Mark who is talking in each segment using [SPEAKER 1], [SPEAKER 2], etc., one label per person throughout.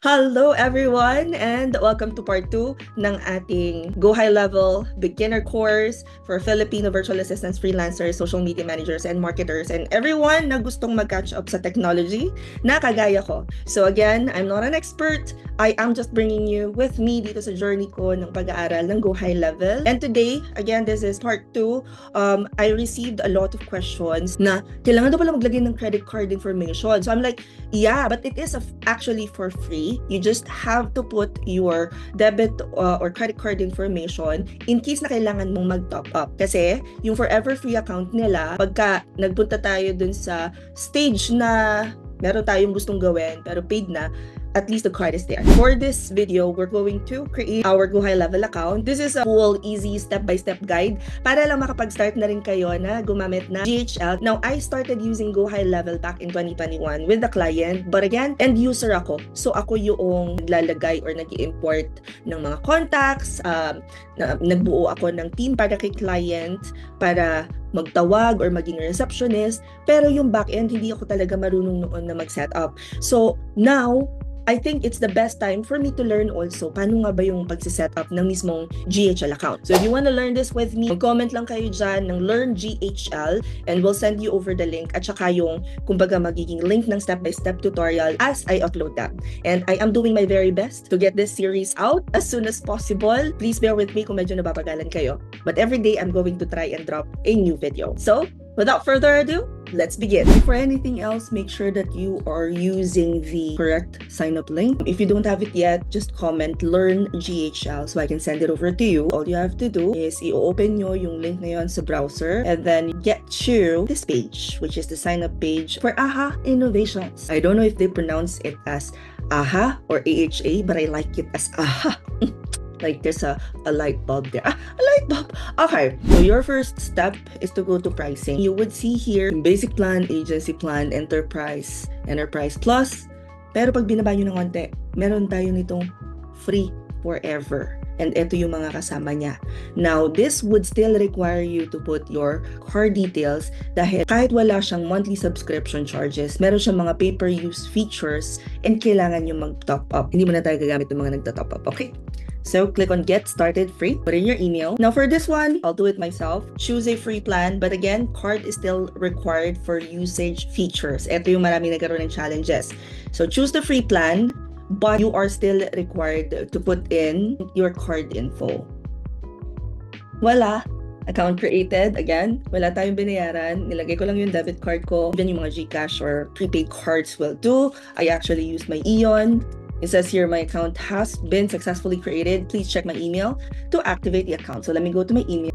[SPEAKER 1] Hello everyone and welcome to part 2 ng ating Go High Level Beginner course for Filipino virtual assistants, freelancers, social media managers, and marketers, and everyone na gustong mag-catch up sa technology na kagaya ko. So again, I'm not an expert. I am just bringing you with me dito sa journey ko ng pag-aaral ng Go High Level. And today, again, this is part 2. I received a lot of questions na kailangan daw pala maglagay ng credit card information. So I'm like, yeah, but it is actually for free. You just have to put your debit or credit card information in case na kailangan mong mag-top up. Kasi yung Forever Free account nila, pagka nagpunta tayo dun sa stage na meron tayong gustong gawin pero paid na, at least the card is there. For this video, we're going to create our Go High Level account. This is a full, easy, step-by-step guide para lang makapag-start na rin kayo na gumamit na GHL. Now, I started using Go High Level back in 2021 with the client. But again, end user ako. So, ako yung naglalagay or nag-i-import ng mga contacts. Nagbuo ako ng team para kay client para magtawag or maging receptionist. Pero yung back-end, hindi ako talaga marunong noon na mag-set up. So, now, I think it's the best time for me to learn also paano nga ba yung pagsiset up ng mismong GHL account. So if you want to learn this with me, comment lang kayo dyan ng Learn GHL and we'll send you over the link at saka yung kumbaga magiging link ng step-by-step tutorial as I upload them. And I am doing my very best to get this series out as soon as possible. Please bear with me kung medyo nababagalan kayo. But every day I'm going to try and drop a new video. So without further ado, let's begin. Before anything else, make sure that you are using the correct sign-up link. If you don't have it yet, just comment Learn GHL so I can send it over to you. All you have to do is i-open nyo yung link na yun sa browser and then get to this page, which is the sign-up page for AHA Innovations. I don't know if they pronounce it as AHA or AHA, but I like it as AHA. Like there's a light bulb there. A light bulb! Okay, so your first step is to go to pricing. You would see here, basic plan, agency plan, enterprise, enterprise plus. Pero pag binaba nyo ng konti, meron tayo nitong free forever. And ito yung mga kasama niya. Now, this would still require you to put your card details dahil kahit wala siyang monthly subscription charges, meron siyang mga pay-per-use features and kailangan yung mag-top up. Hindi mo na tayo gagamit ng mga nagta-top up, okay? So, click on Get Started Free. Put in your email. Now, for this one, I'll do it myself. Choose a free plan. But again, card is still required for usage features. Ito yung marami nagkaroon ng challenges. So, choose the free plan, but you are still required to put in your card info. Wala. Account created. Again, wala tayong binayaran. Nilagay ko lang yung debit card ko. Even yung mga GCash or prepaid cards will do. I actually use my Ion. It says here, my account has been successfully created. Please check my email to activate the account. So let me go to my email.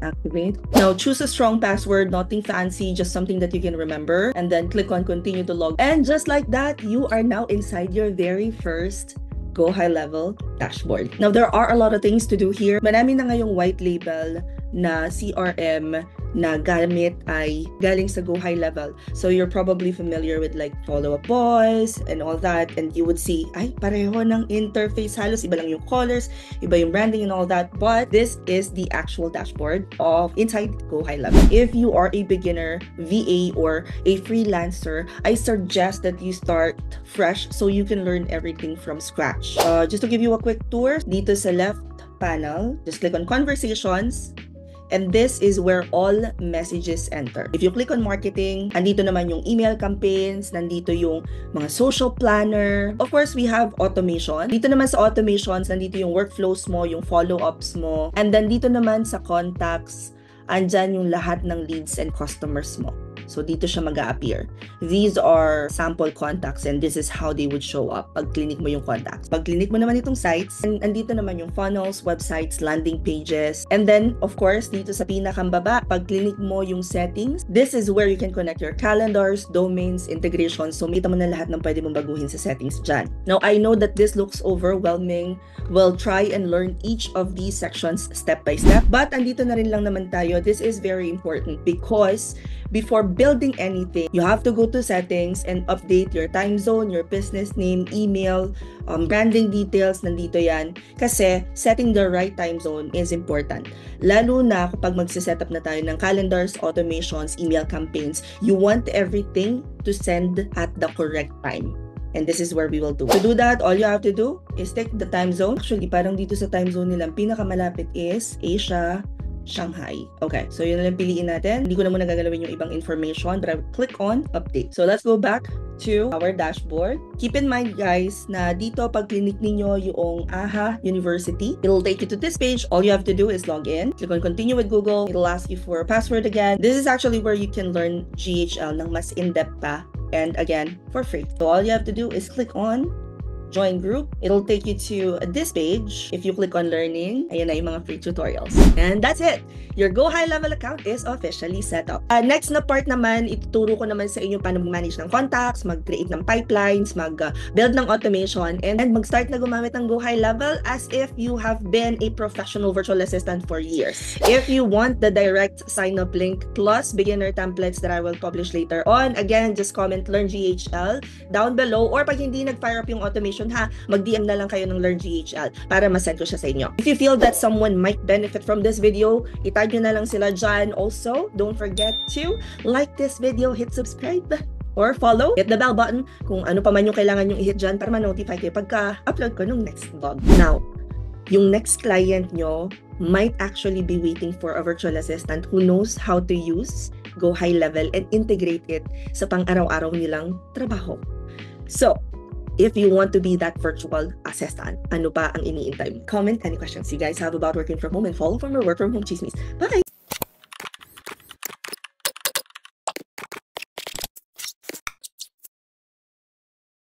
[SPEAKER 1] Activate. Now choose a strong password, nothing fancy, just something that you can remember. And then click on continue to log. And just like that, you are now inside your very first Go High Level dashboard. Now there are a lot of things to do here. Marami na ngayong white label na CRM na gamit ay galing sa Go High Level. So you're probably familiar with like Follow Up Boys and all that, and you would see, ay, pareho ng interface, halos iba lang yung colors, iba yung branding and all that, but this is the actual dashboard of inside Go High Level. If you are a beginner, VA, or a freelancer, I suggest that you start fresh so you can learn everything from scratch. Just to give you a quick tour, dito sa left panel, just click on Conversations. And this is where all messages enter. If you click on marketing, andito naman yung email campaigns, nandito yung mga social planner. Of course, we have automation. Dito naman sa automations, nandito yung workflows mo, yung follow-ups mo. And then dito naman sa contacts, andyan yung lahat ng leads and customers mo. So dito siya mag-a-appear. These are sample contacts and this is how they would show up pag clinic mo yung contacts. Pag clinic mo naman itong sites, and andito naman yung funnels, websites, landing pages. And then, of course, dito sa pinakambaba, pag clinic mo yung settings, this is where you can connect your calendars, domains, integrations. So makita mo na lahat ng pwede mong baguhin sa settings dyan. Now, I know that this looks overwhelming. We'll try and learn each of these sections step by step. But andito na rin lang naman tayo. This is very important because before building anything, you have to go to settings and update your time zone, your business name, email, branding details, nandito yan. Kasi setting the right time zone is important. Lalo na kapag magsiset up na tayo ng calendars, automations, email campaigns, you want everything to send at the correct time. And this is where we will do. To do that, all you have to do is take the time zone. Actually, parang dito sa time zone nila, pinakamalapit is Asia, Shanghai. Okay, so yun na lang piliin natin. Hindi ko na muna gagalawin yung ibang information, but I will click on update. So let's go back to our dashboard. Keep in mind guys na dito pag click ninyo yung AHA University, it'll take you to this page. All you have to do is log in. Click on continue with Google. It'll ask you for a password again. This is actually where you can learn GHL ng mas in-depth pa. And again, for free. So all you have to do is click on join group. It'll take you to this page. If you click on learning, ayan na yung mga free tutorials. And that's it. Your Go High Level account is officially set up. Next na part naman, ituturo ko naman sa inyo paano mag-manage ng contacts, mag-create ng pipelines, mag-build ng automation, and mag-start na gumamit ng Go High Level as if you have been a professional virtual assistant for years. If you want the direct sign-up link plus beginner templates that I will publish later on, again, just comment Learn GHL down below, or pag hindi nag-fire up yung automation, mag-DM na lang kayo ng Learn GHL para masend ko siya sa inyo. If you feel that someone might benefit from this video, itag nyo na lang sila dyan. Also, don't forget to like this video, hit subscribe, or follow, hit the bell button kung ano pa man yung kailangan yung i-hit dyan para ma-notify kayo pagka-upload ko nung next vlog. Now, yung next client nyo might actually be waiting for a virtual assistant who knows how to use Go High Level and integrate it sa pang-araw-araw nilang trabaho. So, if you want to be that virtual assistant, ano pa ang iniintay? Comment any questions you guys have about working from home and follow for more work from home chismis. Bye!